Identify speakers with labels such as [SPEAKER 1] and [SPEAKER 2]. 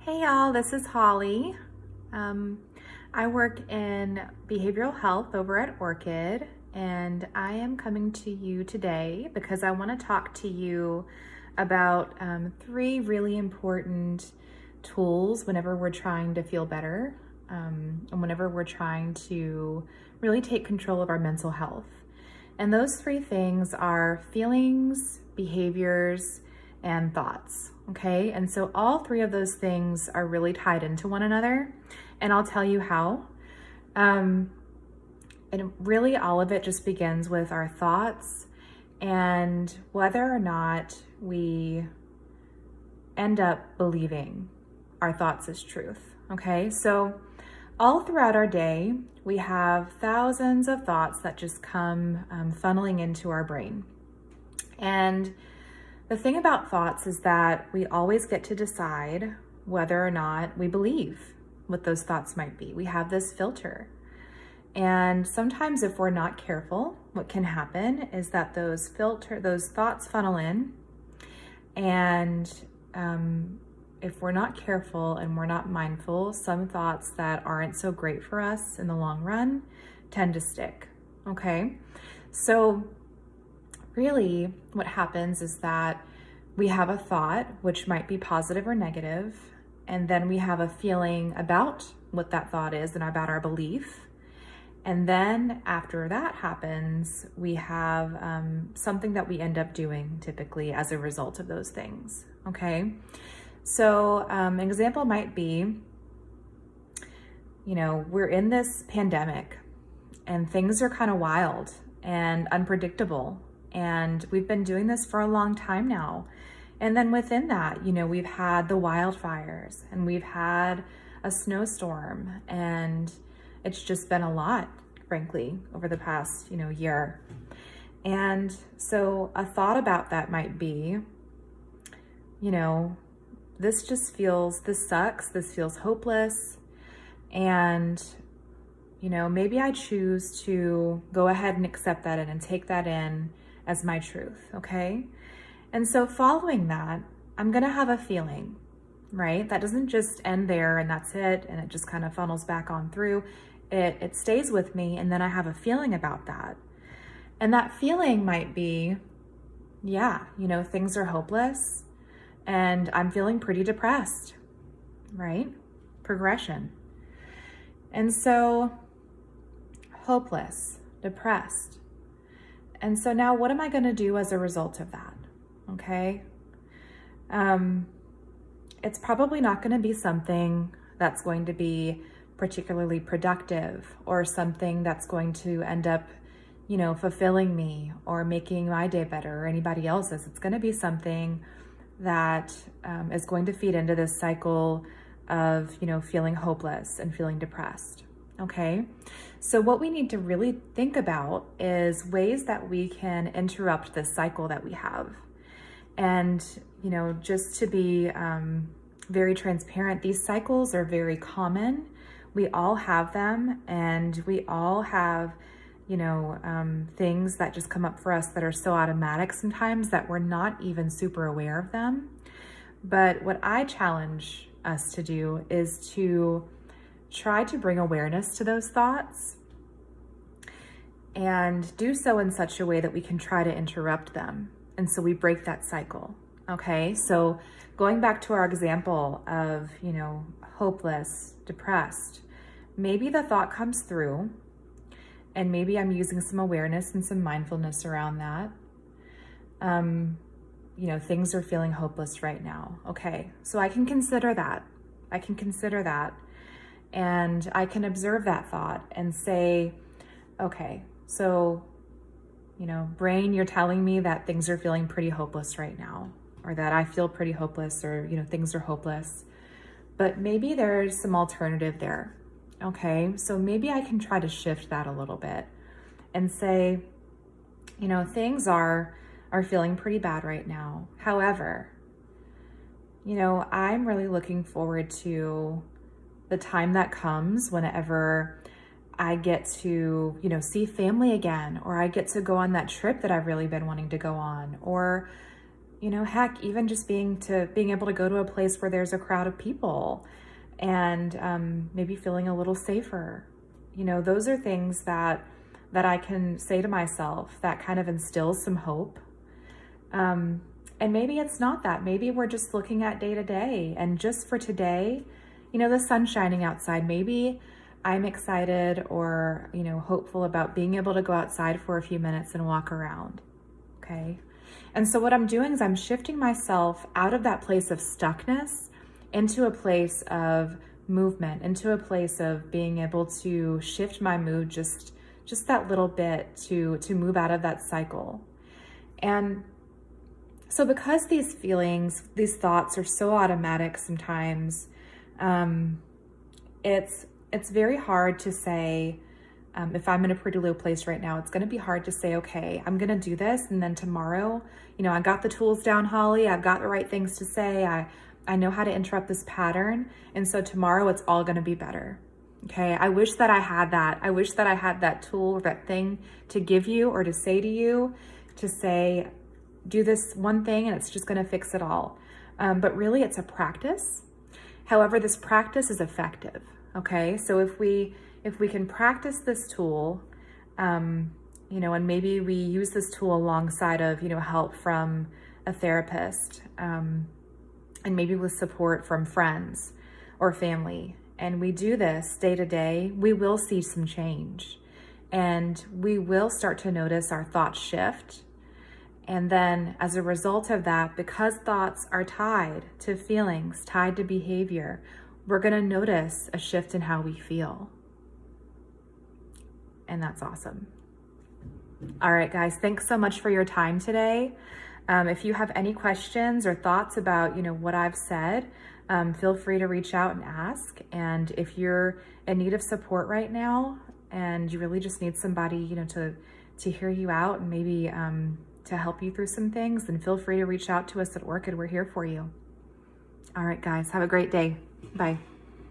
[SPEAKER 1] Hey y'all, this is Holly. I work in behavioral health over at Orchid, and I am coming to you today because I want to talk to you about three really important tools whenever we're trying to feel better and whenever we're trying to really take control of our mental health. And those three things are feelings, behaviors, and thoughts. Okay, and so all three of those things are really tied into one another, and I'll tell you how. And really, all of it just begins with our thoughts and whether or not we end up believing our thoughts as truth. Okay, so all throughout our day, we have thousands of thoughts that just come funneling into our brain. And the thing about thoughts is that we always get to decide whether or not we believe what those thoughts might be. We have this filter. And sometimes if we're not careful, what can happen is that those thoughts funnel in. And if we're not careful and we're not mindful, some thoughts that aren't so great for us in the long run tend to stick. Okay? So really, what happens is that we have a thought, which might be positive or negative, and then we have a feeling about what that thought is and about our belief. And then after that happens, we have something that we end up doing typically as a result of those things, okay? So an example might be, we're in this pandemic and things are kind of wild and unpredictable. And we've been doing this for a long time now. And then within that, we've had the wildfires and we've had a snowstorm, and it's just been a lot, frankly, over the past, year. And so a thought about that might be, this sucks, this feels hopeless. And, maybe I choose to go ahead and accept that and take that in as my truth, okay? And so following that, I'm gonna have a feeling, right? That doesn't just end there and that's it, and it just kind of funnels back on through. It stays with me, and then I have a feeling about that. And that feeling might be, things are hopeless, and I'm feeling pretty depressed, right? Progression. And so, hopeless, depressed. And so now what am I going to do as a result of that? Okay. It's probably not going to be something that's going to be particularly productive or something that's going to end up, fulfilling me or making my day better or anybody else's. It's going to be something that is going to feed into this cycle of, feeling hopeless and feeling depressed. Okay, so what we need to really think about is ways that we can interrupt this cycle that we have. And, just to be very transparent, these cycles are very common. We all have them, and we all have, things that just come up for us that are so automatic sometimes that we're not even super aware of them. But what I challenge us to do is to try to bring awareness to those thoughts and do so in such a way that we can try to interrupt them. And so we break that cycle. Okay, so going back to our example of, hopeless, depressed, maybe the thought comes through and maybe I'm using some awareness and some mindfulness around that. Things are feeling hopeless right now. Okay, so I can consider that. And I can observe that thought and say, okay, so, brain, you're telling me that things are feeling pretty hopeless right now, or that I feel pretty hopeless, or, things are hopeless, but maybe there's some alternative there. Okay, so maybe I can try to shift that a little bit and say, things are feeling pretty bad right now. However, I'm really looking forward to the time that comes whenever I get to, see family again, or I get to go on that trip that I've really been wanting to go on, or You know, heck, even just being able to go to a place where there's a crowd of people and maybe feeling a little safer. You know, those are things that I can say to myself that kind of instills some hope. And maybe it's not that. Maybe we're just looking at day to day, and just for today, you know, the sun's shining outside. Maybe I'm excited or, you know, hopeful about being able to go outside for a few minutes and walk around. Okay. And so what I'm doing is I'm shifting myself out of that place of stuckness into a place of movement, into a place of being able to shift my mood just that little bit to move out of that cycle. And so because these feelings, these thoughts are so automatic sometimes, it's very hard to say, if I'm in a pretty low place right now, it's going to be hard to say, okay, I'm going to do this. And then tomorrow, you know, I got the tools down, Holly. I've got the right things to say. I know how to interrupt this pattern. And so tomorrow it's all going to be better. Okay. I wish that I had that. I wish that I had that tool or that thing to give you or to say to you, to say, do this one thing and it's just going to fix it all. But really it's a practice. However, this practice is effective. Okay. So if we can practice this tool, you know, and maybe we use this tool alongside of, you know, help from a therapist, and maybe with support from friends or family, and we do this day to day, we will see some change, and we will start to notice our thoughts shift. And then as a result of that, because thoughts are tied to feelings, tied to behavior, we're going to notice a shift in how we feel. And that's awesome. All right, guys, thanks so much for your time today. If you have any questions or thoughts about, you know, what I've said, feel free to reach out and ask. And if you're in need of support right now and you really just need somebody, you know, to hear you out and maybe to help you through some things, then feel free to reach out to us at Orchid. We're here for you. All right, guys, have a great day. Bye.